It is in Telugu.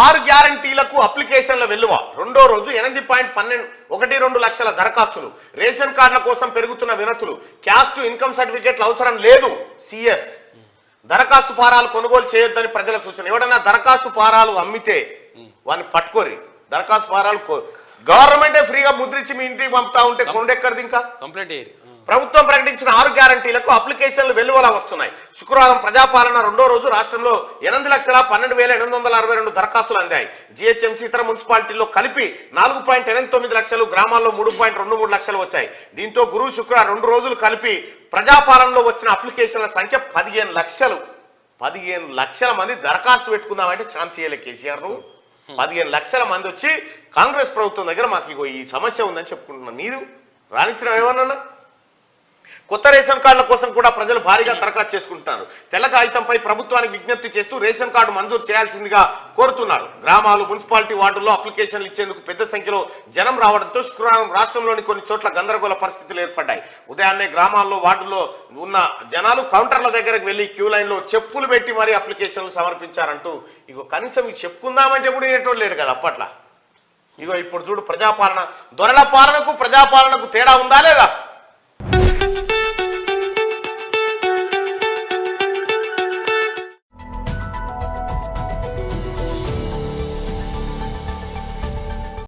6 గ్యారంటీలకు అప్లికేషన్ల వెల్లువ రెండో రోజు 8.12 లక్షల దరఖాస్తులు. రేషన్ కార్డుల కోసం పెరుగుతున్న వినతులు. క్యాస్ట్ ఇన్కమ్ సర్టిఫికేట్లు అవసరం లేదు. సిఎస్ దరఖాస్తు ఫారాలు కొనుగోలు చేయొద్దని ప్రజలకు సూచన. ఎవడన్నా దరఖాస్తు ఫారాలు అమ్మితే వాడిని పట్టుకోరి. దరఖాస్తు ఫారాలు గవర్నమెంటే ఫ్రీగా ముద్రించి మీ ఇంటికి పంపుతా ఉంటే కొండెక్కడిది ఇంకా కంప్లైంట్. ప్రభుత్వం ప్రకటించిన 6 గ్యారంటీలకు అప్లికేషన్లు వెల్లువలా వస్తున్నాయి. శుక్రవారం ప్రజాపాలన రెండో రోజు రాష్ట్రంలో 8,12,862 దరఖాస్తులు అందాయి. జిహెచ్ఎంసీ ఇతర మున్సిపాలిటీల్లో కలిపి 4.89 లక్షలు, గ్రామాల్లో 3.23 లక్షలు వచ్చాయి. దీంతో గురు శుక్ర 2 రోజులు కలిపి ప్రజాపాలనలో వచ్చిన అప్లికేషన్ల సంఖ్య 15 లక్షలు. 15 లక్షల మంది దరఖాస్తు పెట్టుకుందామంటే ఛాన్స్ ఇయ్యలే కేసీఆర్. 15 లక్షల మంది వచ్చి కాంగ్రెస్ ప్రభుత్వం దగ్గర మాకు ఇగో ఈ సమస్య ఉందని చెప్పుకుంటున్నాను. నీరు రాణించడం ఏమన్నా? కొత్త రేషన్ కార్డుల కోసం కూడా ప్రజలు భారీగా దరఖాస్తు చేసుకుంటున్నారు. తెల్ల కాగితంపై ప్రభుత్వానికి విజ్ఞప్తి చేస్తూ రేషన్ కార్డు మంజూరు చేయాల్సిందిగా కోరుతున్నారు. గ్రామాలు, మున్సిపాలిటీ వార్డుల్లో అప్లికేషన్లు ఇచ్చేందుకు పెద్ద సంఖ్యలో జనం రావడంతో శుక్రవారం రాష్ట్రంలోని కొన్ని చోట్ల గందరగోళ పరిస్థితులు ఏర్పడ్డాయి. ఉదయాన్నే గ్రామాల్లో, వార్డుల్లో ఉన్న జనాలు కౌంటర్ల దగ్గరకు వెళ్లి క్యూ లైన్లో చెప్పులు పెట్టి మరీ అప్లికేషన్లు సమర్పించారంటూ ఇగో కనీసం ఇది చెప్పుకుందామంటే కూడా వినేటోళ్ళు లేడు కదా అప్పట్లా. ఇగో ఇప్పుడు చూడు ప్రజాపాలన, దొరల పాలనకు ప్రజాపాలనకు తేడా ఉందా లేదా?